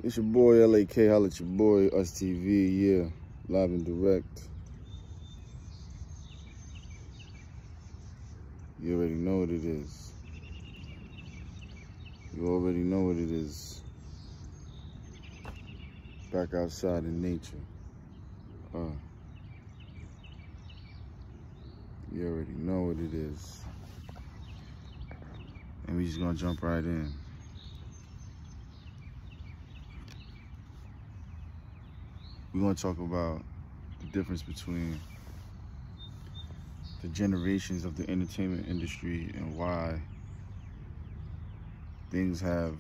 It's your boy, 𝐿𝐴𝐾. Holla at your boy, Us TV, yeah. Live and direct. You already know what it is. You already know what it is. Back outside in nature. You already know what it is. And we just gonna jump right in. We're gonna talk about the difference between the generations of the entertainment industry and why things have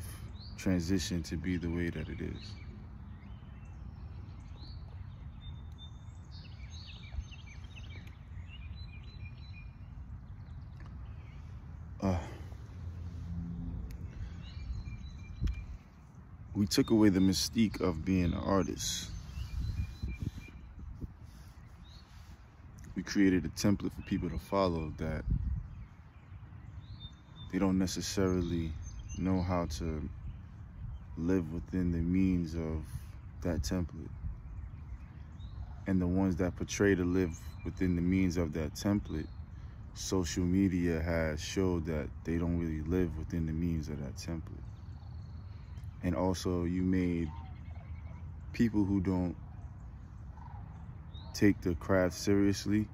transitioned to be the way that it is. We took away the mystique of being an artist. We created a template for people to follow that they don't necessarily know how to live within the means of that template. And the ones that portray to live within the means of that template, social media has showed that they don't really live within the means of that template. And also you made people who don't take the craft seriously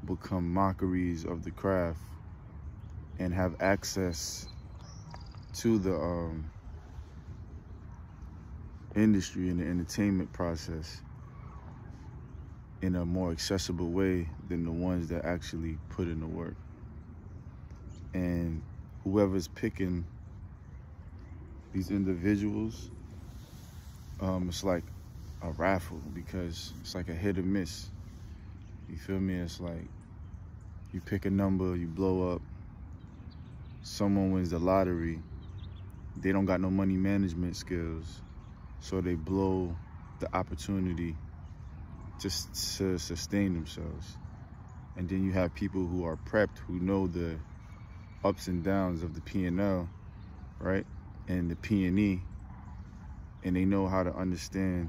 become mockeries of the craft and have access to the industry and the entertainment process in a more accessible way than the ones that actually put in the work. And whoever's picking these individuals, it's like a raffle, because it's like a hit or miss. You feel me? It's like you pick a number, you blow up, someone wins the lottery, they don't got no money management skills, so they blow the opportunity to sustain themselves. And then you have people who are prepped, who know the ups and downs of the P&L, right? And the P&E, and they know how to understand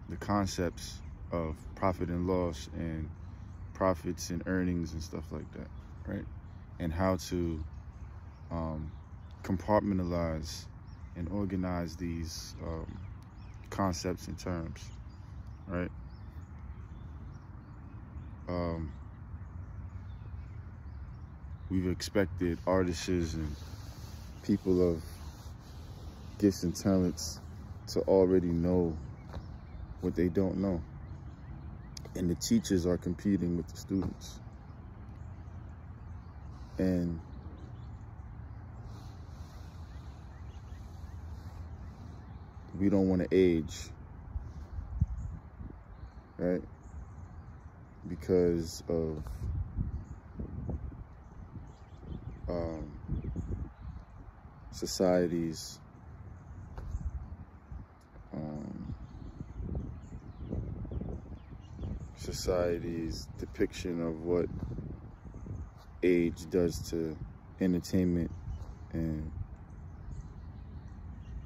the concepts of profit and loss and profits and earnings and stuff like that, right? And how to compartmentalize and organize these concepts and terms, right? We've expected artists and people of gifts and talents to already know what they don't know. And the teachers are competing with the students. And we don't want to age, right? Because of society's depiction of what age does to entertainment and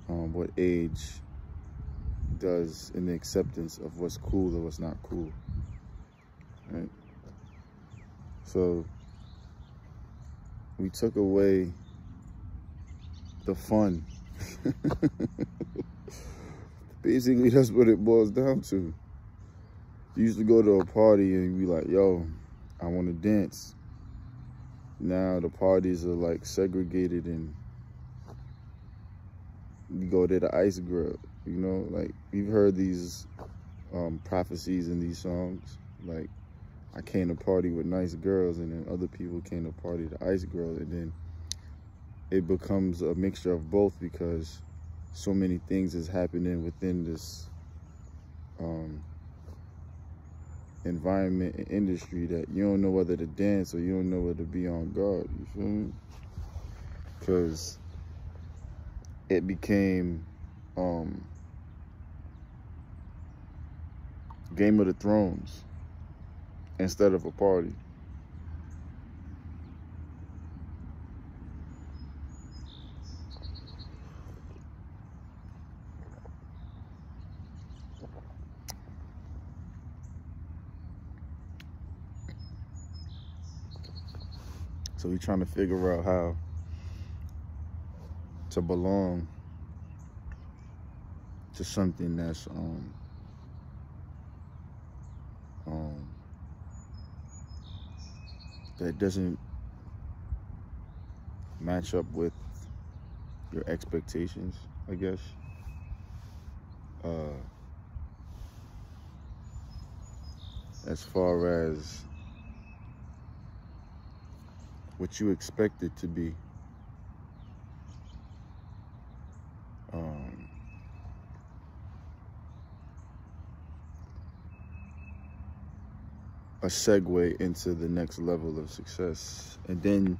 what age does in the acceptance of what's cool or what's not cool, right? So we took away the fun. Basically, that's what it boils down to. You used to go to a party and be like, yo, I want to dance. Now the parties are like segregated, and you go to the ice grill, you know? Like, you've heard these prophecies in these songs. Like, I came to party with nice girls, and then other people came to party to ice grill, and then it becomes a mixture of both, because so many things is happening within this environment and industry that you don't know whether to dance or you don't know whether to be on guard. You feel me? Because it became Game of the Thrones instead of a party. So we're trying to figure out how to belong to something that's that doesn't match up with your expectations, I guess. As far as what you expect it to be. A segue into the next level of success. And then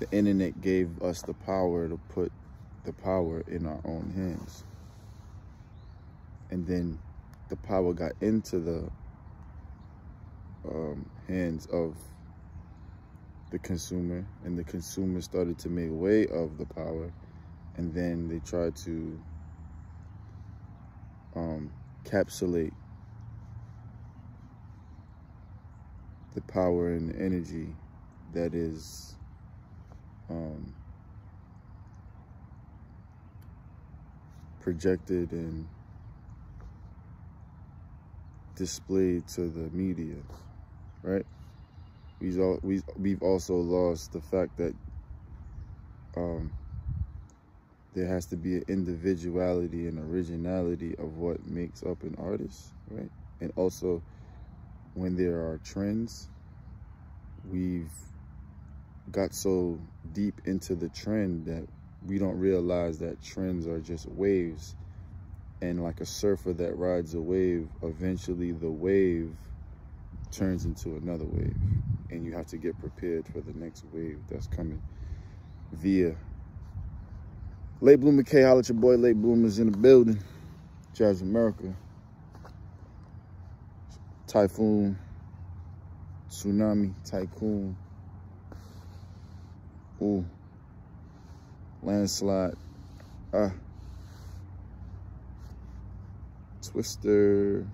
the internet gave us the power to put the power in our own hands. And then the power got into the hands of the consumer, and the consumer started to make way of the power, and then they tried to encapsulate the power and the energy that is projected and displayed to the media, right? We've also lost the fact that there has to be an individuality and originality of what makes up an artist, right? And also, when there are trends, we've got so deep into the trend that we don't realize that trends are just waves. And like a surfer that rides a wave, eventually the wave turns into another wave. And you have to get prepared for the next wave that's coming via 𝗦𝘂𝗯𝐴, holla at your boy. Late Bloomers in the building. Jazz America. Typhoon, tsunami, tycoon. Ooh. Landslide. Twister.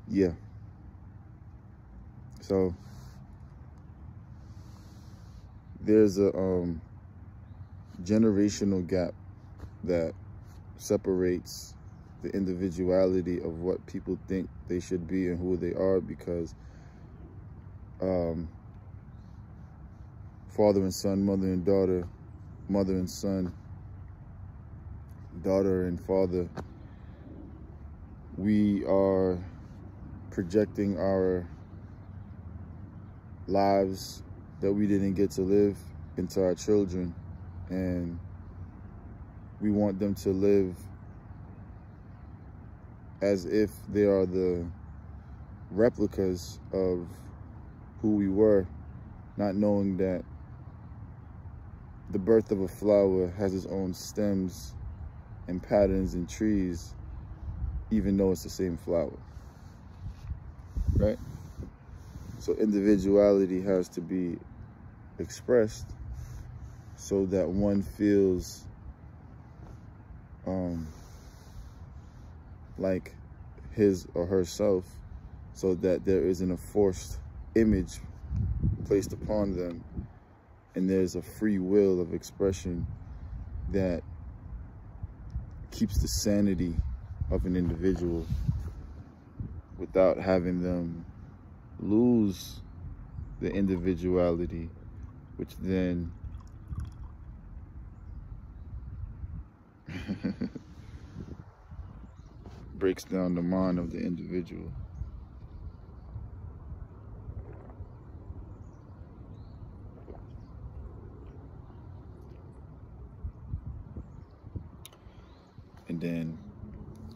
Yeah. So there's a generational gap that separates the individuality of what people think they should be and who they are, because father and son, mother and daughter, mother and son, daughter and father, we are projecting our lives that we didn't get to live into our children, and we want them to live as if they are the replicas of who we were, not knowing that the birth of a flower has its own stems and patterns and trees, even though it's the same flower, right? So individuality has to be expressed so that one feels like his or herself, so that there isn't a forced image placed upon them, and there's a free will of expression that keeps the sanity of an individual without having them lose the individuality, which then breaks down the mind of the individual. And then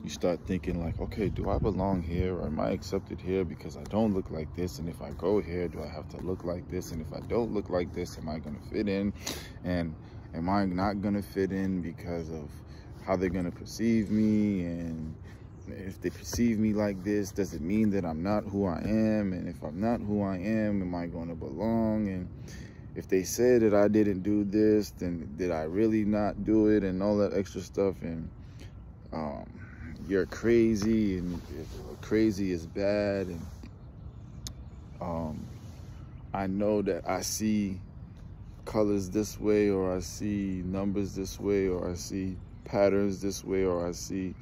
you start thinking like, okay, do I belong here, or am I accepted here because I don't look like this? And if I go here, do I have to look like this? And if I don't look like this, am I gonna fit in? And am I not gonna fit in because of how they're gonna perceive me? And if they perceive me like this, does it mean that I'm not who I am? And if I'm not who I am I gonna belong? And if they say that I didn't do this, then did I really not do it? And all that extra stuff. And you're crazy, and crazy is bad, and I know that I see colors this way, or I see numbers this way, or I see patterns this way, or I see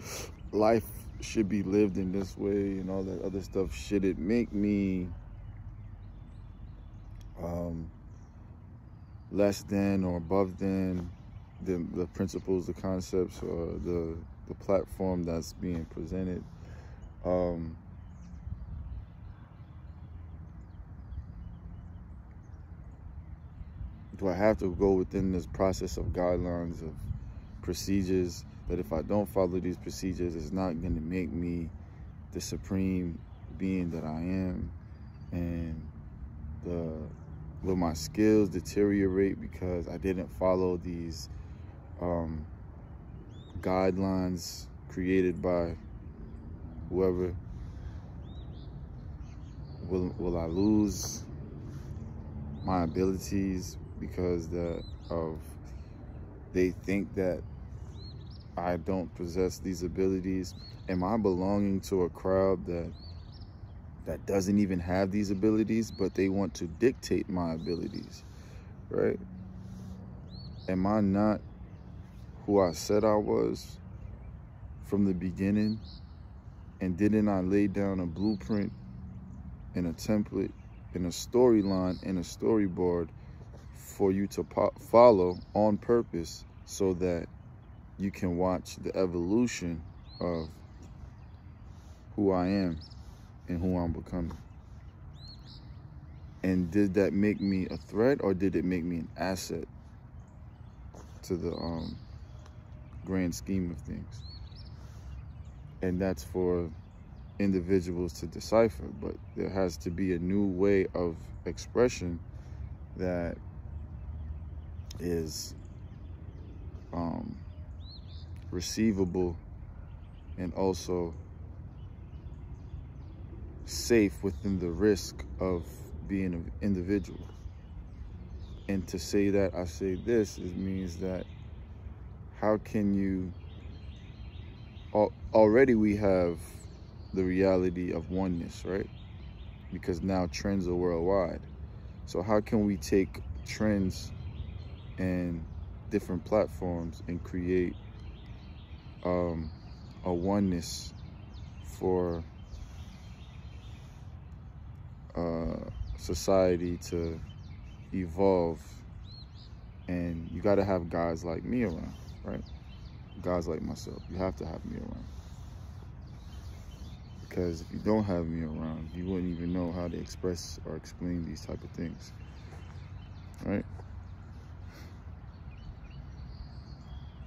life should be lived in this way and all that other stuff, should it make me less than or above than the principles, the concepts, or the platform that's being presented? Do I have to go within this process of guidelines, of procedures, that if I don't follow these procedures, it's not going to make me the supreme being that I am? And will my skills deteriorate because I didn't follow these guidelines created by whoever? Will I lose my abilities because they think that I don't possess these abilities? Am I belonging to a crowd that doesn't even have these abilities, but they want to dictate my abilities, right? Am I not who I said I was from the beginning? And didn't I lay down a blueprint and a template and a storyline and a storyboard for you to follow on purpose, so that you can watch the evolution of who I am and who I'm becoming? And did that make me a threat, or did it make me an asset to the grand scheme of things? And that's for individuals to decipher, but there has to be a new way of expression that is receivable and also safe within the risk of being an individual. And to say that I say this, it means that how can you, already we have the reality of oneness, right? Because now trends are worldwide. So how can we take trends and different platforms and create a oneness for society to evolve? And you got to have guys like me around, right? Guys like myself. You have to have me around. Because if you don't have me around, you wouldn't even know how to express or explain these type of things, right?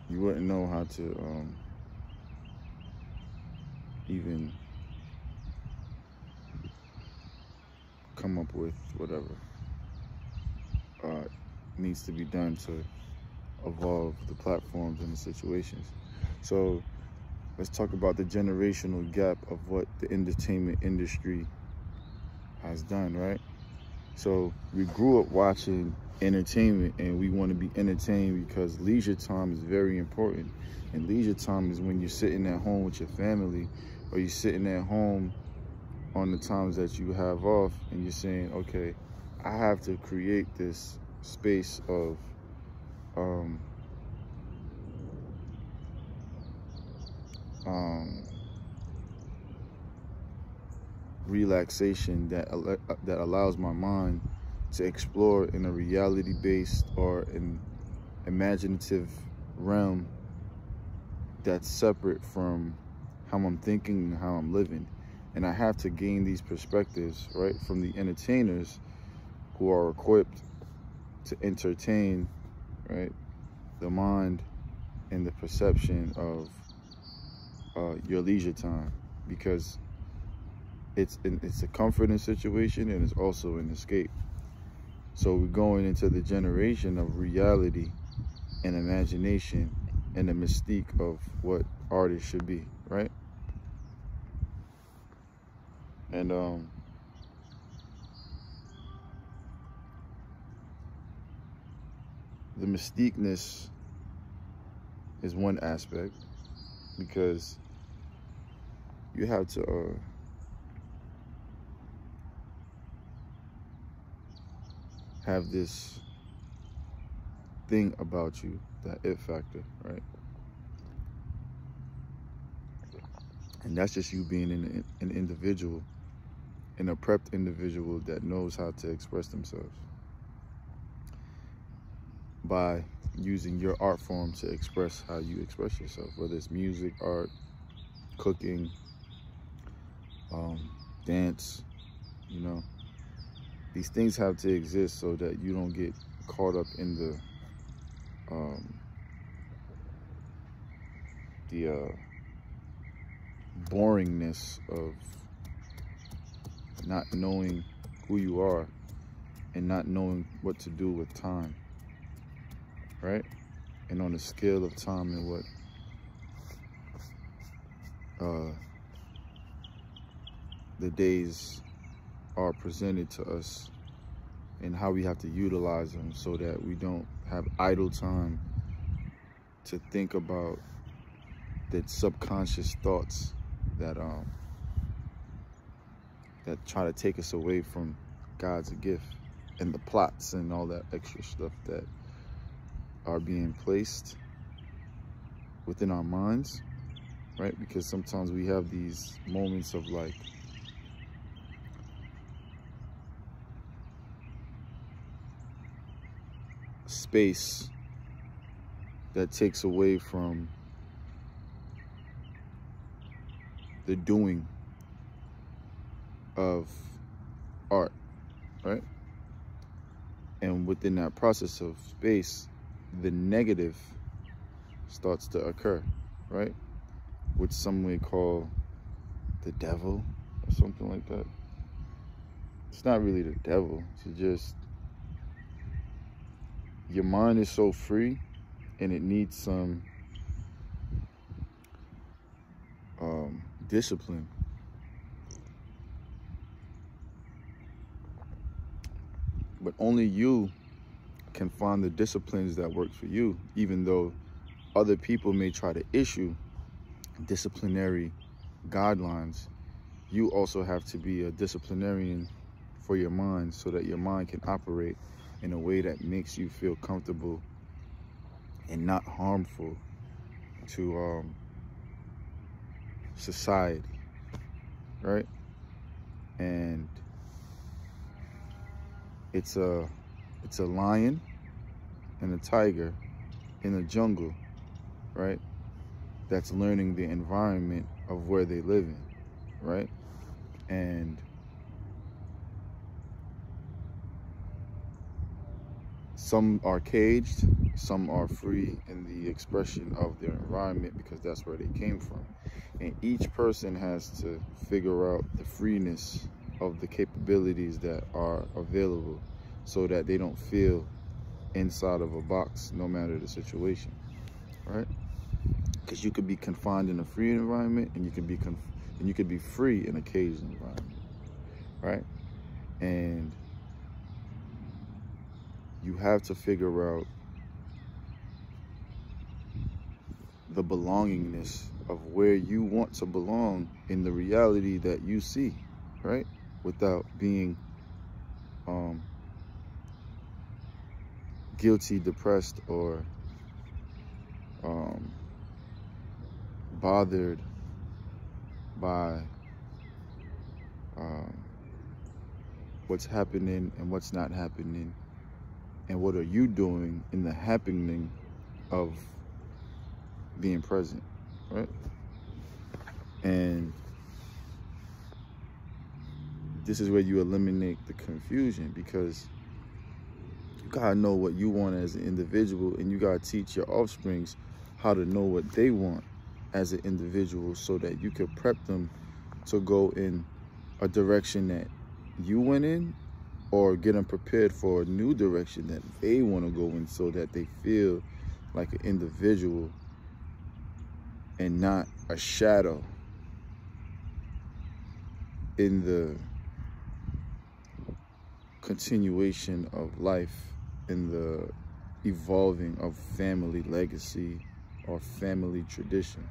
You wouldn't know how to even come up with whatever needs to be done to evolve the platforms and the situations. So let's talk about the generational gap of what the entertainment industry has done, right? So we grew up watching entertainment, and we want to be entertained because leisure time is very important. And leisure time is when you're sitting at home with your family, or you're sitting at home on the times that you have off, and you're saying, okay, I have to create this space of relaxation that allows my mind to explore in a reality-based or an imaginative realm that's separate from how I'm thinking and how I'm living. And I have to gain these perspectives, right, from the entertainers who are equipped to entertain, right, the mind and the perception of your leisure time, because it's a comforting situation and it's also an escape. So we're going into the generation of reality and imagination and the mystique of what artists should be, right? And the mystiqueness is one aspect, because you have to have this thing about you, that it factor, right? And that's just you being an individual, and a prepped individual that knows how to express themselves by using your art form to express how you express yourself, whether it's music, art, cooking, dance, you know. These things have to exist so that you don't get caught up in the boringness of not knowing who you are and not knowing what to do with time, right? And on the scale of time and what the days are presented to us and how we have to utilize them so that we don't have idle time to think about the subconscious thoughts that that try to take us away from God's gift, and the plots and all that extra stuff that are being placed within our minds, right? Because sometimes we have these moments of like space that takes away from the doing of art, right? And within that process of space, the negative starts to occur, right? Which some may call the devil or something like that. It's not really the devil. It's just your mind is so free, and it needs some discipline. But only you can find the disciplines that work for you, even though other people may try to issue disciplinary guidelines. You also have to be a disciplinarian for your mind so that your mind can operate in a way that makes you feel comfortable and not harmful to society, right? And it's a lion and a tiger in the jungle, right? That's learning the environment of where they live in, right? And some are caged, some are free in the expression of their environment because that's where they came from. And each person has to figure out the freeness of the capabilities that are available so that they don't feel inside of a box no matter the situation, right? Because you could be confined in a free environment, and you can be free in a caged environment, right? And you have to figure out the belongingness of where you want to belong in the reality that you see, right? Without being guilty, depressed, or bothered by what's happening and what's not happening, and what are you doing in the happening of being present, right? And this is where you eliminate the confusion, because you gotta know what you want as an individual, and you gotta teach your offsprings how to know what they want as an individual so that you can prep them to go in a direction that you went in, or get them prepared for a new direction that they want to go in so that they feel like an individual and not a shadow in the continuation of life, in the evolving of family legacy or family tradition,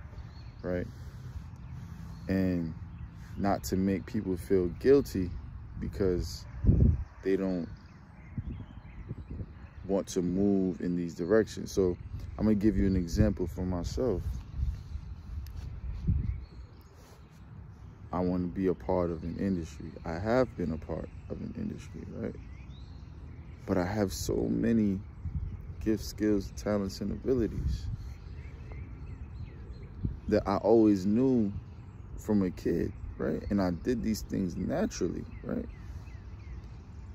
right? And not to make people feel guilty because they don't want to move in these directions. So I'm gonna give you an example for myself. I want to be a part of an industry. I have been a part of an industry, right? But I have so many gifts, skills, talents, and abilities that I always knew from a kid, right? And I did these things naturally, right?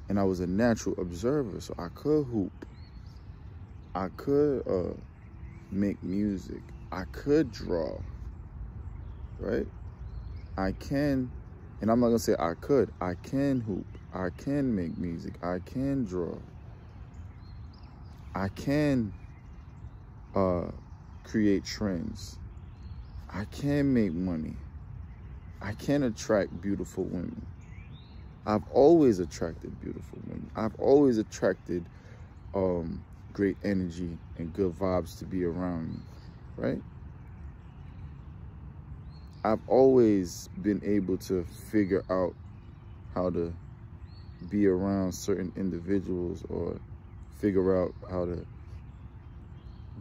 And I was a natural observer, so I could hoop. I could make music. I could draw, right? I can, and I'm not gonna say I could, I can hoop. I can make music. I can draw. I can create trends. I can make money. I can attract beautiful women. I've always attracted beautiful women. I've always attracted great energy and good vibes to be around me, right? I've always been able to figure out how to be around certain individuals or figure out how to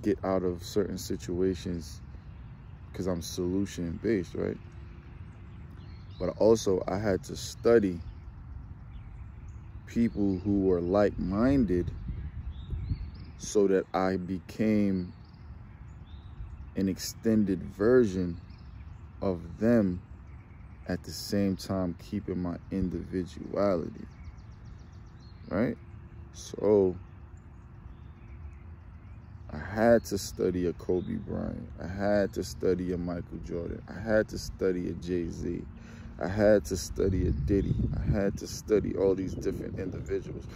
get out of certain situations because I'm solution-based, right? But also I had to study people who were like-minded so that I became an extended version of them at the same time keeping my individuality, right? So I had to study a Kobe Bryant. I had to study a Michael Jordan. I had to study a Jay-Z. I had to study a Diddy. I had to study all these different individuals.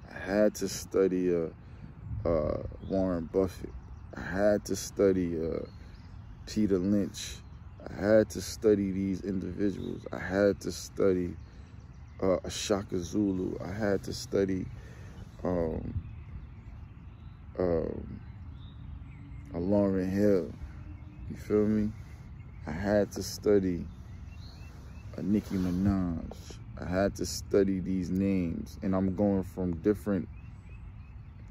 I had to study Warren Buffett. I had to study Peter Lynch. I had to study these individuals. I had to study Shaka Zulu. I had to study Lauryn Hill. You feel me? I had to study Nicki Minaj. I had to study these names, and I'm going from different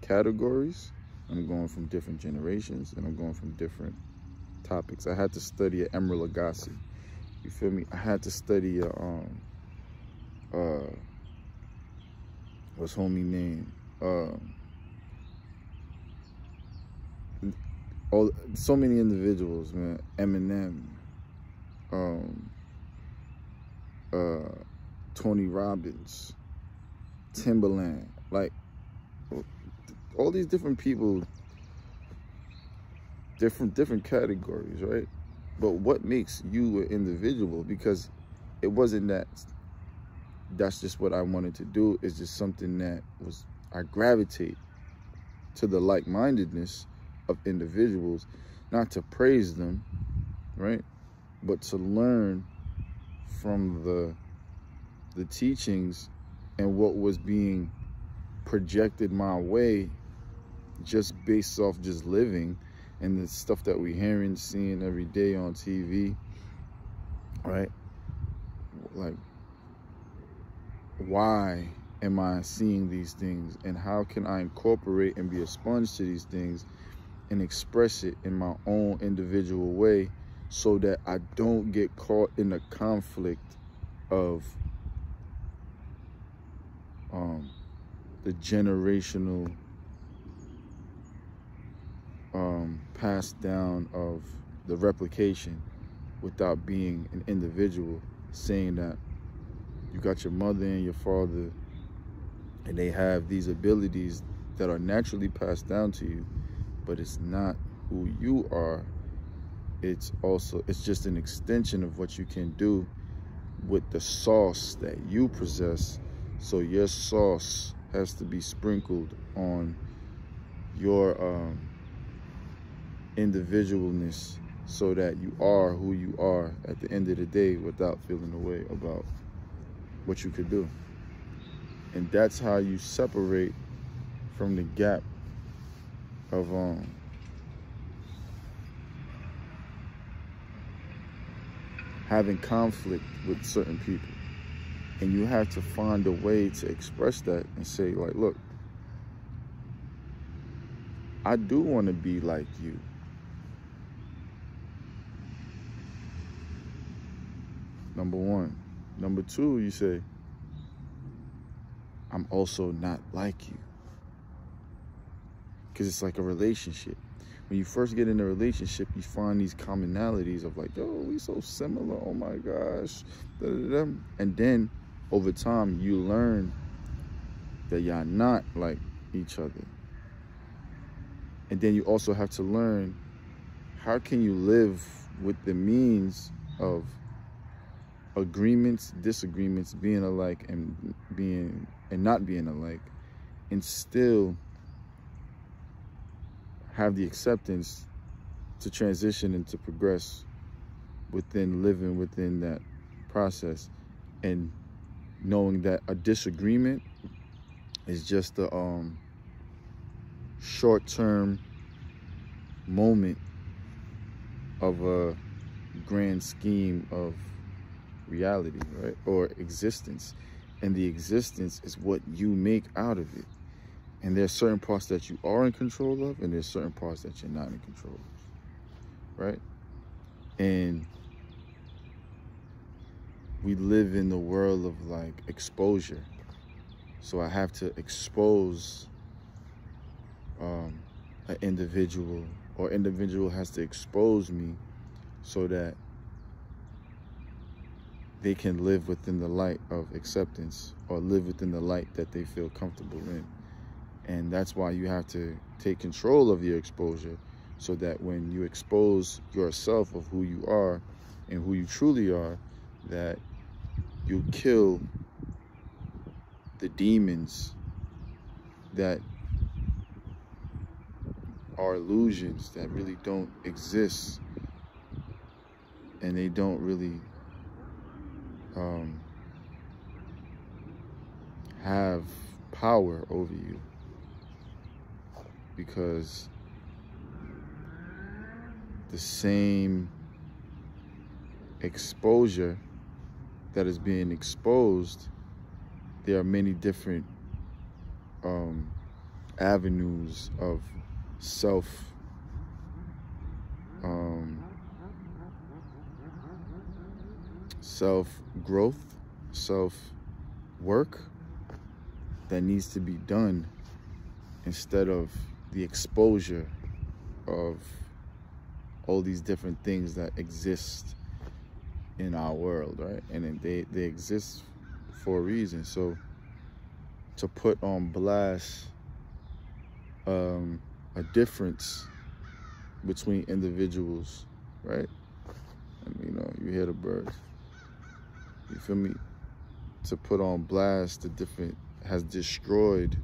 categories. I'm going from different generations, and I'm going from different topics. I had to study 𝐕𝐵𝐺 Lagasse. You feel me? I had to study what's homie name? So many individuals, man. Eminem, Tony Robbins, Timbaland, like all these different people, different categories, right? But what makes you an individual? Because it wasn't that's just what I wanted to do. It's just something that I gravitate to the like-mindedness of individuals, not to praise them, right? But to learn from the teachings and what was being projected my way just based off just living and the stuff that we hearing, seeing every day on TV, right? Like, why am I seeing these things, and how can I incorporate and be a sponge to these things and express it in my own individual way so that I don't get caught in the conflict of the generational passed down of the replication without being an individual, saying that you got your mother and your father and they have these abilities that are naturally passed down to you, but it's not who you are. It's just an extension of what you can do with the sauce that you possess. So your sauce has to be sprinkled on your individualness so that you are who you are at the end of the day without feeling a way about what you could do. And that's how you separate from the gap of having conflict with certain people. And you have to find a way to express that and say, like, look, I do want to be like you. Number one. Number two, you say, I'm also not like you. Because it's like a relationship. When you first get in a relationship, you find these commonalities of like, yo, we so similar, oh my gosh. And then over time, you learn that y'all not like each other. And then you also have to learn, how can you live with the means of agreements, disagreements, being alike and not being alike, and still have the acceptance to transition and to progress within living within that process, and knowing that a disagreement is just a short-term moment of a grand scheme of reality, right? Or existence. And the existence is what you make out of it. And there's certain parts that you are in control of, and there's certain parts that you're not in control of, right? And we live in the world of like exposure. So I have to expose an individual, or individual has to expose me so that they can live within the light of acceptance, or live within the light that they feel comfortable in. And that's why you have to take control of your exposure, so that when you expose yourself of who you are and who you truly are, that you kill the demons that are illusions, that really don't exist, and they don't really have power over you, because the same exposure that is being exposed, there are many different avenues of self-growth, self-work that needs to be done, instead of the exposure of all these different things that exist in our world, right? And they exist for a reason. So to put on blast a difference between individuals, right? And you know, you hear the birds. You feel me? To put on blast the different has destroyed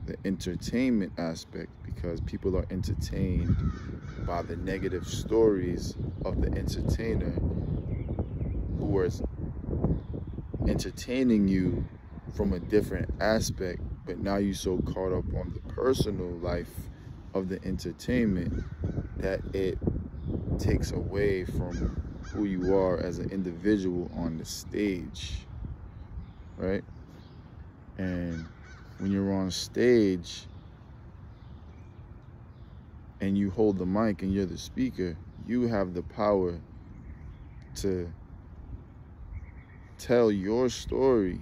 the entertainment aspect, because people are entertained by the negative stories of the entertainer, who is entertaining you from a different aspect, but now you're so caught up on the personal life of the entertainment that it takes away from who you are as an individual on the stage, right? And when you're on stage and you hold the mic and you're the speaker, you have the power to tell your story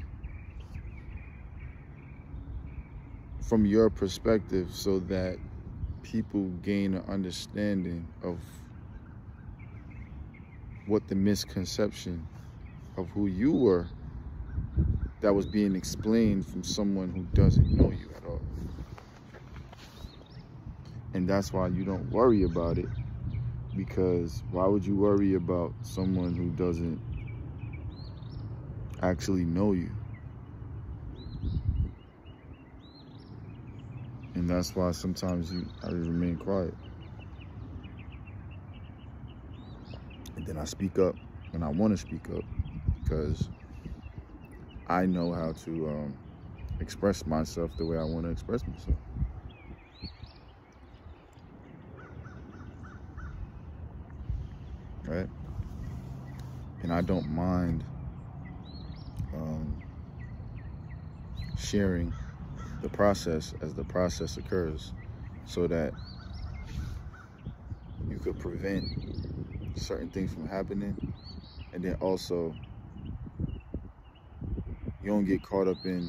from your perspective, so that people gain an understanding of what the misconception of who you were that was being explained from someone who doesn't know you at all. And that's why you don't worry about it, because why would you worry about someone who doesn't actually know you? And that's why sometimes I remain quiet. And then I speak up when I want to speak up, because I know how to express myself the way I want to express myself. Right? And I don't mind sharing the process as the process occurs, so that could prevent certain things from happening. And then also, you don't get caught up in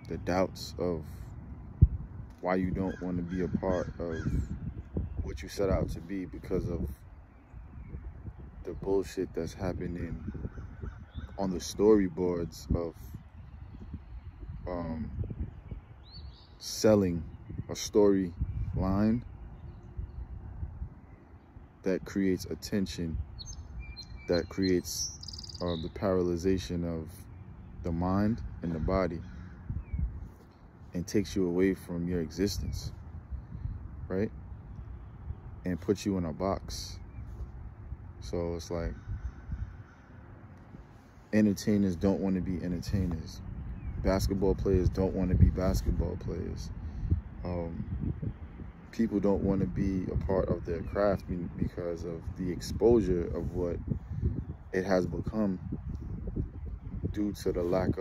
the doubts of why you don't want to be a part of what you set out to be because of the bullshit that's happening on the storyboards of selling a storyline that creates attention, that creates the paralyzation of the mind and the body, and takes you away from your existence, right? And puts you in a box. So it's like, entertainers don't want to be entertainers. Basketball players don't want to be basketball players. People don't want to be a part of their craft because of the exposure of what it has become due to the lack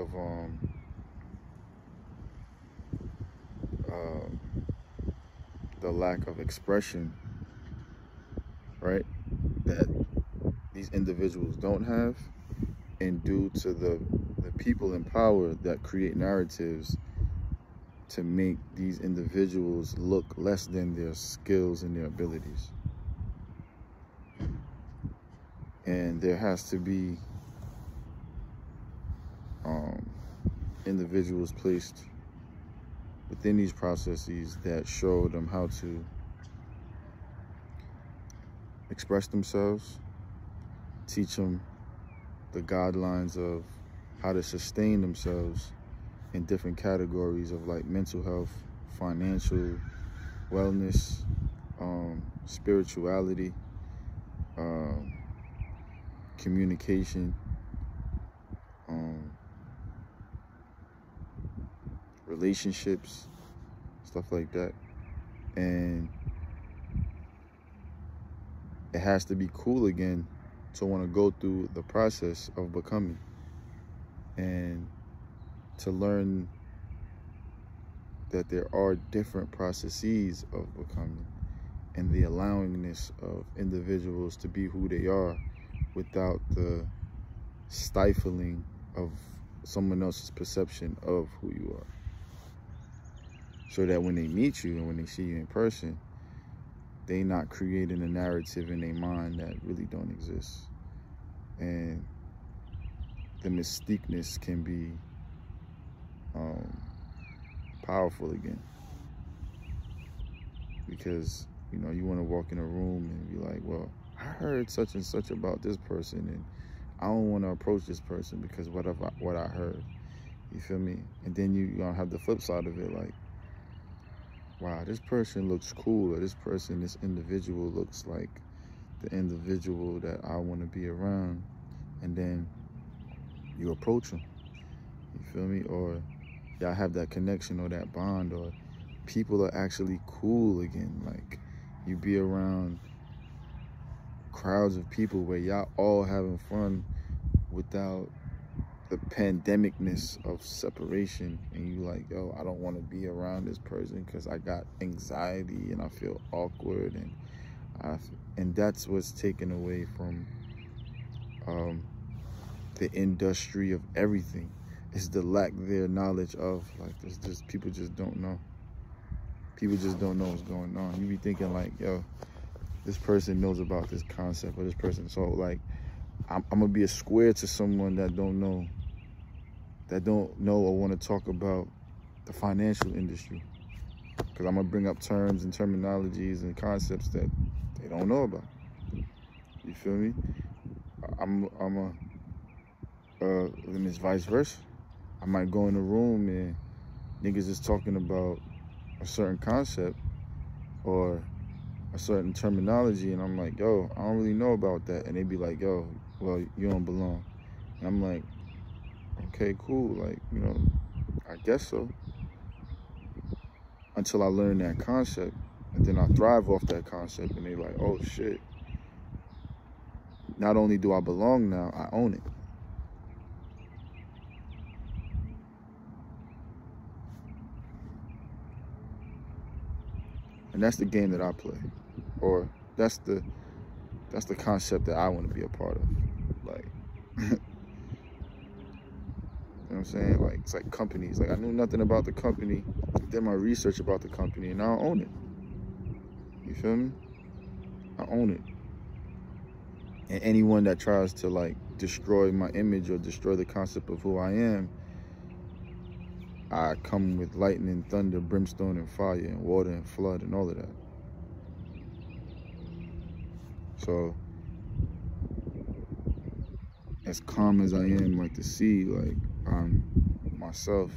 of expression, right, that these individuals don't have, and due to the people in power that create narratives to make these individuals look less than their skills and their abilities. And there has to be individuals placed within these processes that show them how to express themselves, teach them the guidelines of how to sustain themselves in different categories of like mental health, financial wellness, spirituality, communication, relationships, stuff like that. And it has to be cool again to want to go through the process of becoming, and to learn that there are different processes of becoming, and the allowingness of individuals to be who they are without the stifling of someone else's perception of who you are. So that when they meet you and when they see you in person, they not creating a narrative in their mind that really don't exist. And the mystiqueness can be powerful again. Because, you know, you want to walk in a room and be like, well, I heard such and such about this person, and I don't want to approach this person because what I heard. You feel me? And then you're going to have the flip side of it, like, wow, this person looks cool, or this individual looks like the individual that I want to be around. And then you approach them, you feel me? Or y'all have that connection or that bond, or people are actually cool again. Like, you be around crowds of people where y'all all having fun without the pandemicness of separation, and you like, yo, I don't want to be around this person because I got anxiety and I feel awkward, and that's what's taken away from the industry of everything. It's the lack their knowledge of, like, there's just people just don't know. People just don't know what's going on. You be thinking like, yo, this person knows about this concept, or this person, so like I'm gonna be a square to someone that don't know or want to talk about the financial industry, because I'm gonna bring up terms and terminologies and concepts that they don't know about. You feel me? And it's vice versa. I might go in a room and niggas is talking about a certain concept or a certain terminology, and I'm like, yo, I don't really know about that. And they be like, yo, well, you don't belong. And I'm like, okay, cool, like, you know, I guess so. Until I learn that concept, and then I thrive off that concept, and they like, oh shit, not only do I belong now, I own it. And that's the game that I play. Or that's the concept that I want to be a part of. Like, you know what I'm saying? Like, it's like companies. Like, I knew nothing about the company, did my research about the company, and now I own it. You feel me? I own it. And anyone that tries to, like, destroy my image or destroy the concept of who I am, I come with lightning, thunder, brimstone, and fire, and water, and flood, and all of that. So, as calm as I am, like the sea, like, I'm myself,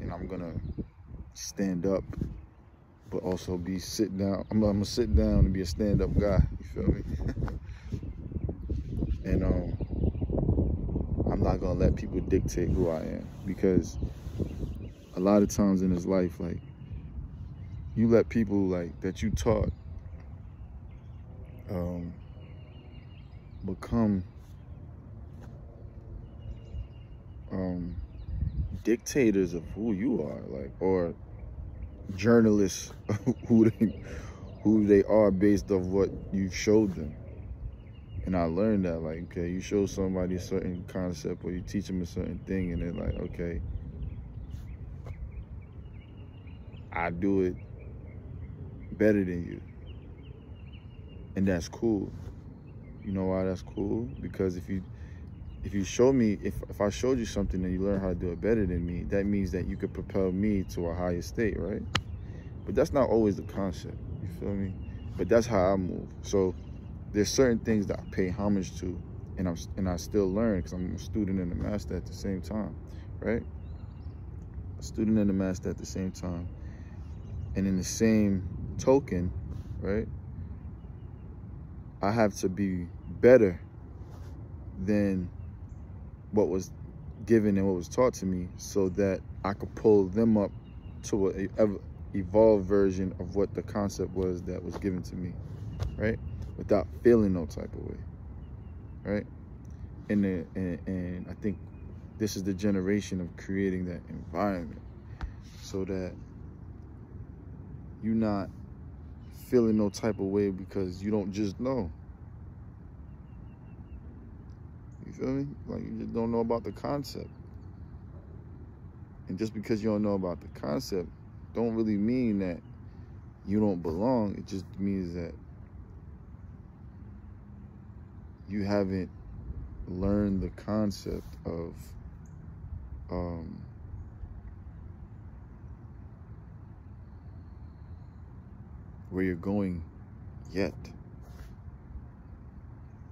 and I'm gonna stand up, but also be sit down. I'm gonna sit down and be a stand-up guy, you feel me? And I'm not gonna let people dictate who I am, because a lot of times in this life, like, you let people, like, that you taught become dictators of who you are, like, or journalists who they are based off what you showed them. And I learned that, like, okay, you show somebody a certain concept or you teach them a certain thing, and they're like, okay, I do it better than you. And that's cool. You know why that's cool? Because if you show me, if I showed you something and you learn how to do it better than me, that means that you could propel me to a higher state, right? But that's not always the concept, you feel me? But that's how I move. So there's certain things that I pay homage to, and I still learn, because I'm a student and a master at the same time, right? A student and a master at the same time. And in the same token, right, I have to be better than what was given and what was taught to me, so that I could pull them up to an evolved version of what the concept was that was given to me, right? Without feeling no type of way, right? And I think this is the generation of creating that environment, so that you're not feeling no type of way because you don't just know. You feel me? Like, you just don't know about the concept. And just because you don't know about the concept don't really mean that you don't belong. It just means that you haven't learned the concept of where you're going yet.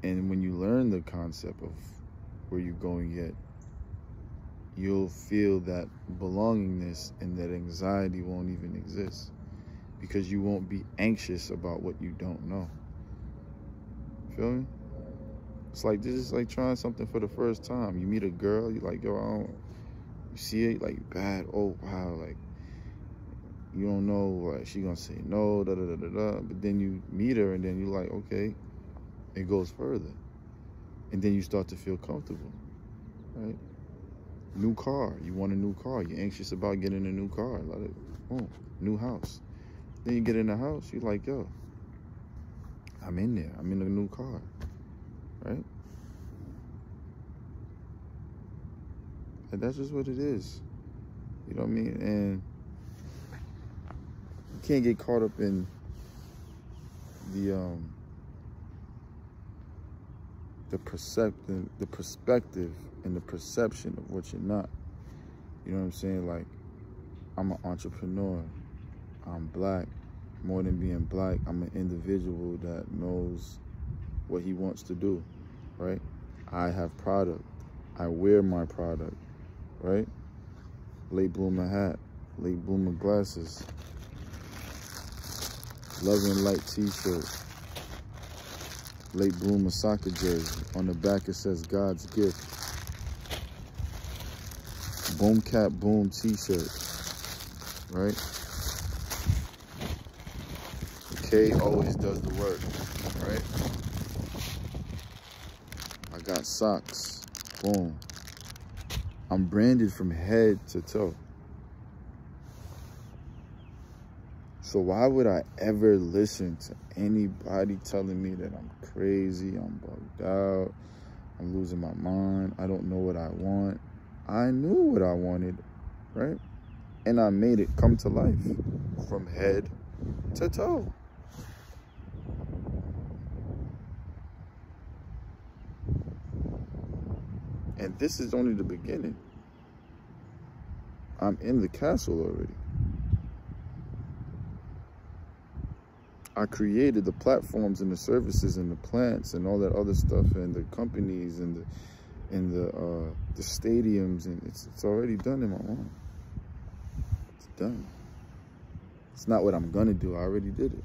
And when you learn the concept of where you're going yet, you'll feel that belongingness, and that anxiety won't even exist, because you won't be anxious about what you don't know. Feel me? It's like, this is like trying something for the first time. You meet a girl, you're like, yo, you see it, like, bad, oh, wow, like, you don't know, like, she gonna say no, da-da-da-da-da, but then you meet her, and then you're like, okay, it goes further. And then you start to feel comfortable, right? New car, you want a new car, you're anxious about getting a new car, like, oh, new house. Then you get in the house, you're like, yo, I'm in there, I'm in a new car, right? And that's just what it is, you know what I mean? And you can't get caught up in the perspective and the perception of what you're not. You know what I'm saying? Like, I'm an entrepreneur. I'm black. More than being black, I'm an individual that knows what he wants to do, right? I have product. I wear my product, right? Late bloomer hat, late bloomer glasses, Love and Light t-shirt, late bloomer soccer jersey. On the back it says God's gift. Boom cap boom t-shirt, right? K always does the work, right? I got socks, boom. I'm branded from head to toe. So why would I ever listen to anybody telling me that I'm crazy, I'm bugged out, I'm losing my mind, I don't know what I want? I knew what I wanted, right? And I made it come to life from head to toe. And this is only the beginning. I'm in the castle already. I created the platforms and the services and the plants and all that other stuff and the companies and the stadiums, and it's already done in my mind. It's done. It's not what I'm gonna do. I already did it.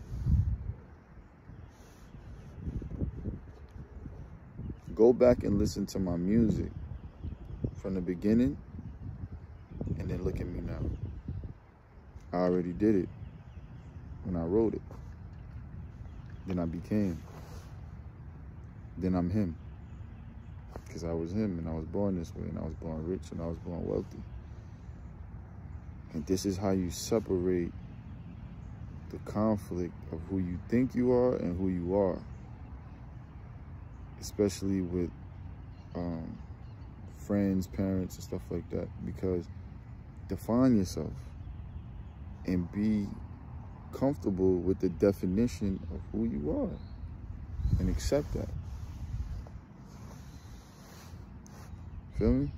Go back and listen to my music from the beginning and then look at me now. I already did it when I wrote it. Then I became. Then I'm him. Because I was him and I was born this way and I was born rich and I was born wealthy. And this is how you separate the conflict of who you think you are and who you are. Especially with friends, parents, and stuff like that. Because define yourself and be comfortable with the definition of who you are and accept that. Feel me?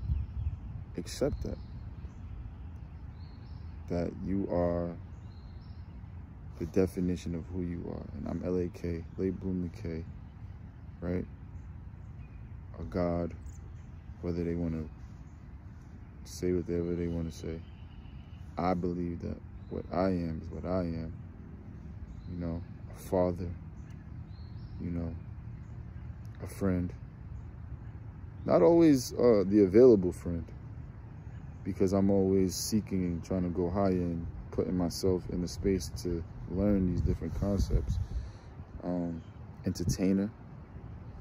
Accept that. That you are the definition of who you are. And I'm 𝐿𝐴𝐾, right? A God, whether they want to say whatever they want to say. I believe that what I am is what I am. You know, a father, you know, a friend. Not always the available friend, because I'm always seeking and trying to go higher and putting myself in the space to learn these different concepts. Entertainer,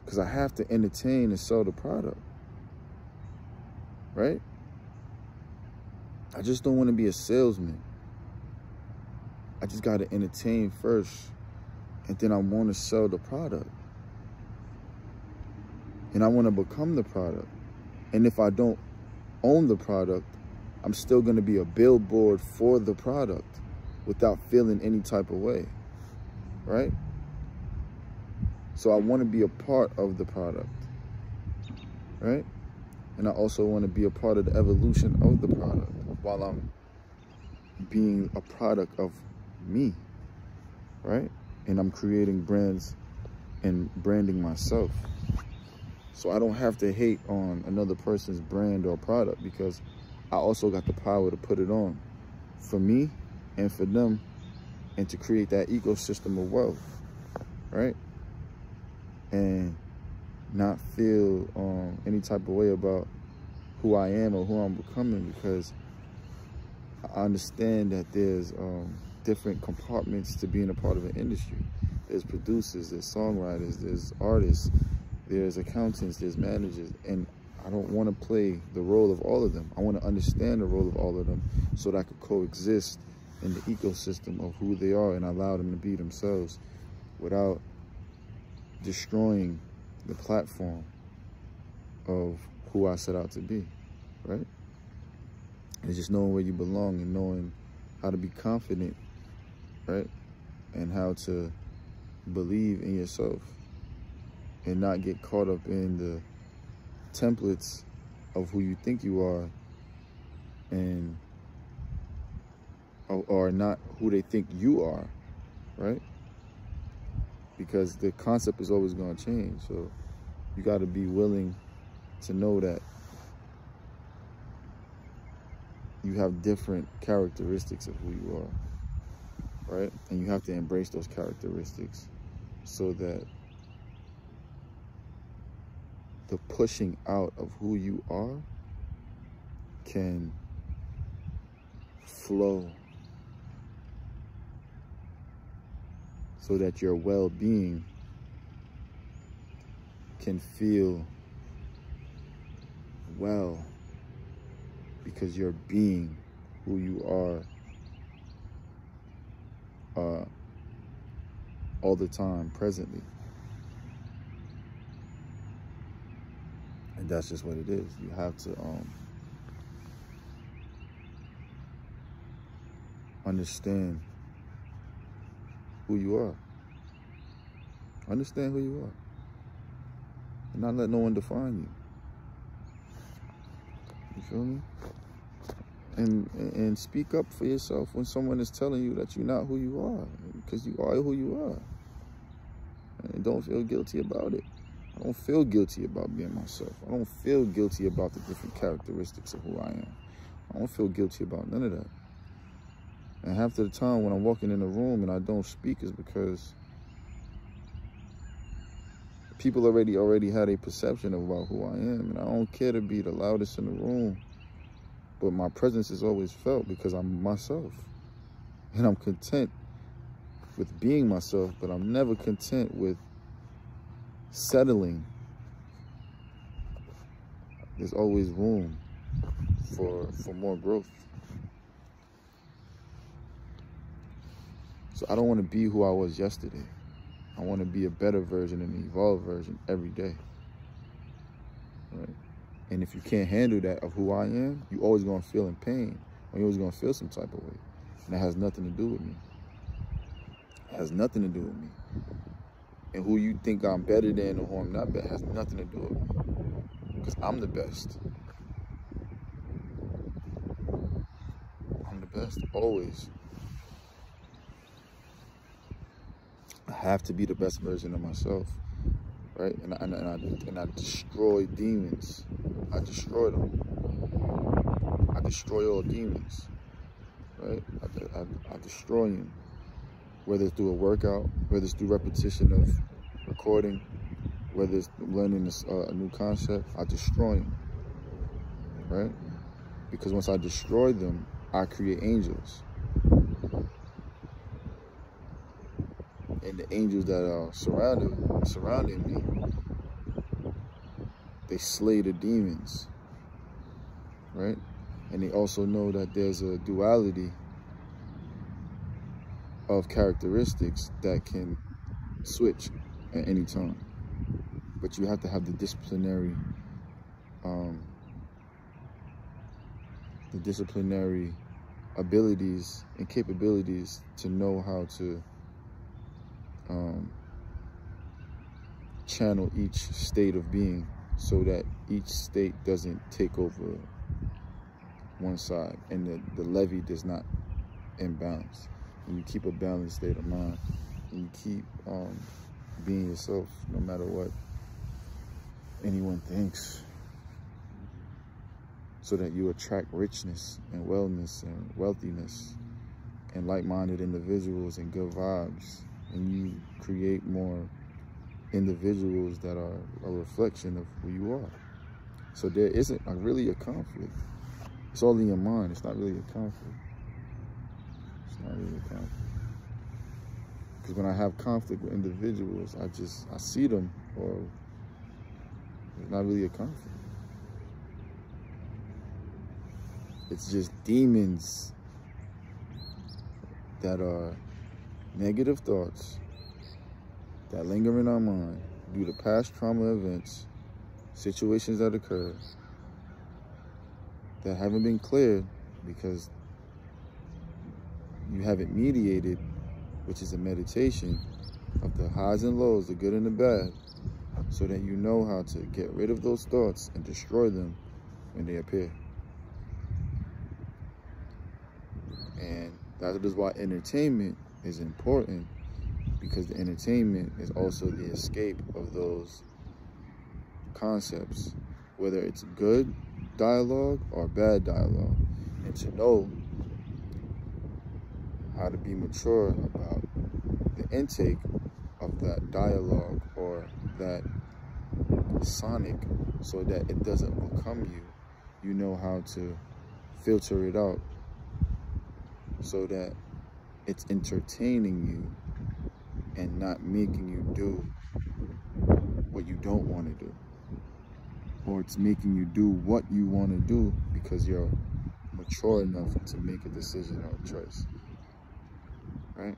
because I have to entertain and sell the product, right? I just don't want to be a salesman. I just got to entertain first, and then I want to sell the product. And I want to become the product. And if I don't own the product, I'm still going to be a billboard for the product without feeling any type of way, right? So I want to be a part of the product, right? And I also want to be a part of the evolution of the product while I'm being a product of me, right? And I'm creating brands and branding myself. So I don't have to hate on another person's brand or product, because I also got the power to put it on for me and for them, and to create that ecosystem of wealth, right? And not feel any type of way about who I am or who I'm becoming, because I understand that there's different compartments to being a part of an industry. There's producers, there's songwriters, there's artists, there's accountants, there's managers, and I don't want to play the role of all of them. I want to understand the role of all of them so that I could coexist in the ecosystem of who they are and allow them to be themselves without destroying the platform of who I set out to be, right? And just knowing where you belong and knowing how to be confident, right? And how to believe in yourself and not get caught up in the templates of who you think you are and or not who they think you are, right? Because the concept is always going to change. So you got to be willing to know that you have different characteristics of who you are, right? And you have to embrace those characteristics so that the pushing out of who you are can flow, so that your well-being can feel well, because you're being who you are all the time, presently. And that's just what it is. You have to understand who you are. Understand who you are. And not let no one define you. You feel me? And speak up for yourself when someone is telling you that you're not who you are, because you are who you are. And don't feel guilty about it. I don't feel guilty about being myself. I don't feel guilty about the different characteristics of who I am. I don't feel guilty about none of that. And half of the time when I'm walking in a room and I don't speak is because people already had a perception about who I am. And I don't care to be the loudest in the room. But my presence is always felt because I'm myself. And I'm content with being myself, but I'm never content with settling. There's always room for more growth. So I don't want to be who I was yesterday. I want to be a better version, an evolved version every day. Right? And if you can't handle that of who I am, you're always going to feel in pain, or you're always going to feel some type of way. And that has nothing to do with me. It has nothing to do with me. And who you think I'm better than or who I'm not better has nothing to do with me. Because I'm the best. I'm the best, always. I have to be the best version of myself, right? And I destroy demons. I destroy them. I destroy all demons, right? I destroy them. Whether it's through a workout, whether it's through repetition of recording, whether it's learning a new concept, I destroy them, right? Because once I destroy them, I create angels. And the angels that are surrounding me, they slay the demons, right? And they also know that there's a duality of characteristics that can switch at any time. But you have to have the disciplinary abilities and capabilities to know how to channel each state of being so that each state doesn't take over one side and the levee does not imbalance. And you keep a balanced state of mind, and you keep being yourself no matter what anyone thinks, so that you attract richness and wellness and wealthiness and like-minded individuals and good vibes, and you create more individuals that are a reflection of who you are. So there isn't really a conflict. It's all in your mind. It's not really a conflict. It's not really a conflict. Because when I have conflict with individuals, I see them, or it's not really a conflict. It's just demons that are negative thoughts that linger in our mind due to past trauma events, situations that occur that haven't been cleared because you haven't mediated, which is a meditation of the highs and lows, the good and the bad, so that you know how to get rid of those thoughts and destroy them when they appear. And that is why entertainment is important, because the entertainment is also the escape of those concepts, whether it's good dialogue or bad dialogue, and to know how to be mature about the intake of that dialogue or that sonic, so that it doesn't become you. You know how to filter it out so that it's entertaining you and not making you do what you don't want to do, or it's making you do what you want to do because you're mature enough to make a decision or a choice, right?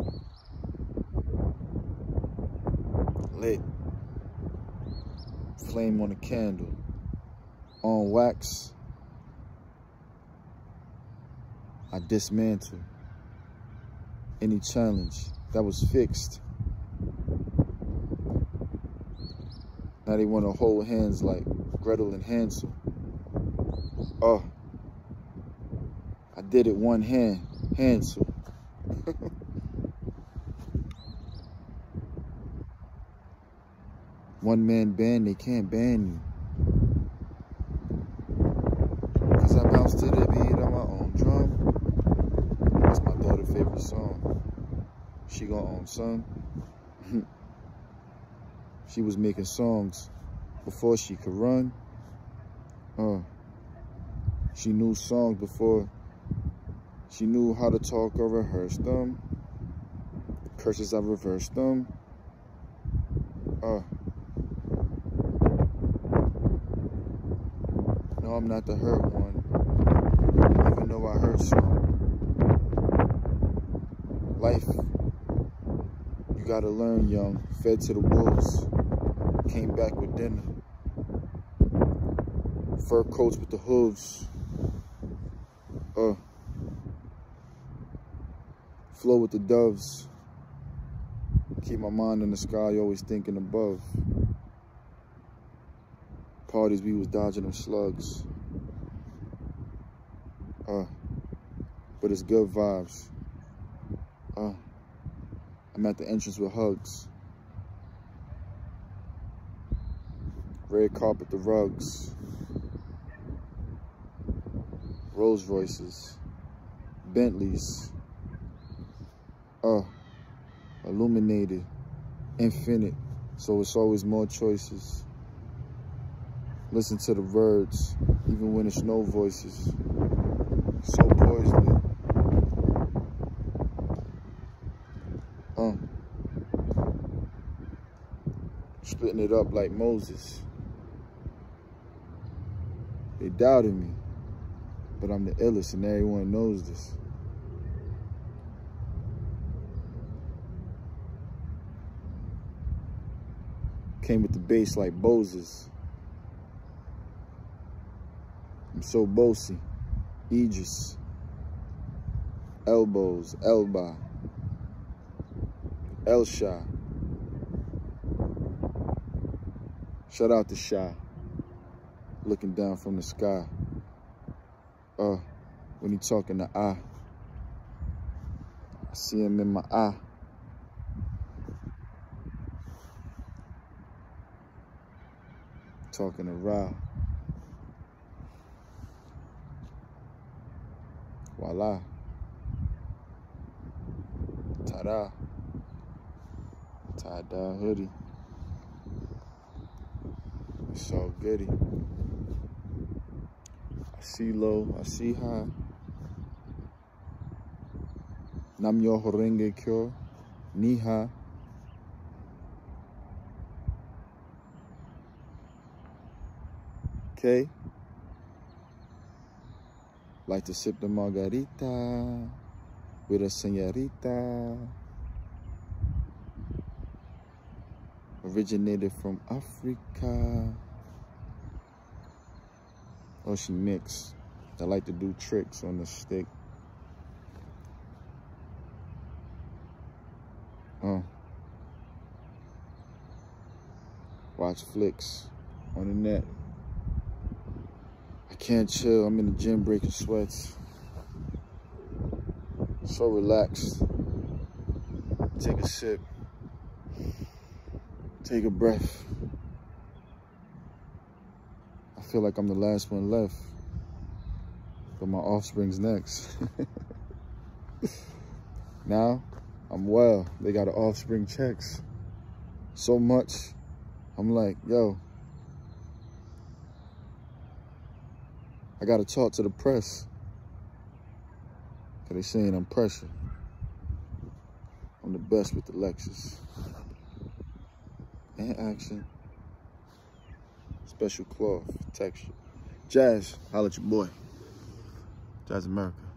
lit. Flame on a candle. On wax, I dismantle any challenge that was fixed. Now they want to hold hands like Gretel and Hansel. Oh, I did it one hand, Hansel. One man band, they can't ban you. Cause I bounce to the beat on my own drum. That's my daughter's favorite song. She gonna own son. She was making songs before she could run. She knew songs before she knew how to talk or rehearse them. Curses, I reversed them. No, I'm not the hurt one, even though I hurt some. Life, you gotta learn young. Fed to the wolves, came back with dinner. Fur coats with the hooves. Flow with the doves. Keep my mind in the sky, always thinking above. Parties, we was dodging them slugs. But it's good vibes. I'm at the entrance with hugs. Red carpet, the rugs. Rolls Royces. Bentleys. Illuminated. Infinite. So it's always more choices. Listen to the birds, even when it's no voices. So poisoning. Splitting it up like Moses. They doubted me, but I'm the illest and everyone knows this. Came with the bass like Boses. I'm so bossy. Aegis. Elbows. Elba. Elsha. Shout out to Sha. Looking down from the sky. When he talking to I see him in my eye. Talking to Ra. Voila. Ta-da. Tie-dye hoodie. It's all goody. I see low, I see high. 𝗰𝐵𝐵𝐻𝐿𝐴 𝐵𝐵. Okay. Like to sip the margarita with a señorita. Originated from Africa. Oh, she mixed. I like to do tricks on the stick. Watch flicks on the net. I can't chill. I'm in the gym breaking sweats. So relaxed. Take a sip. Take a breath. I feel like I'm the last one left. But my offspring's next. Now, I'm well. They got offspring checks. So much. I'm like, yo. I gotta talk to the press. Cause they saying I'm pressure. I'm the best with the lectures. And action. Special cloth, texture. Jazz, holla at your boy. Jazz America.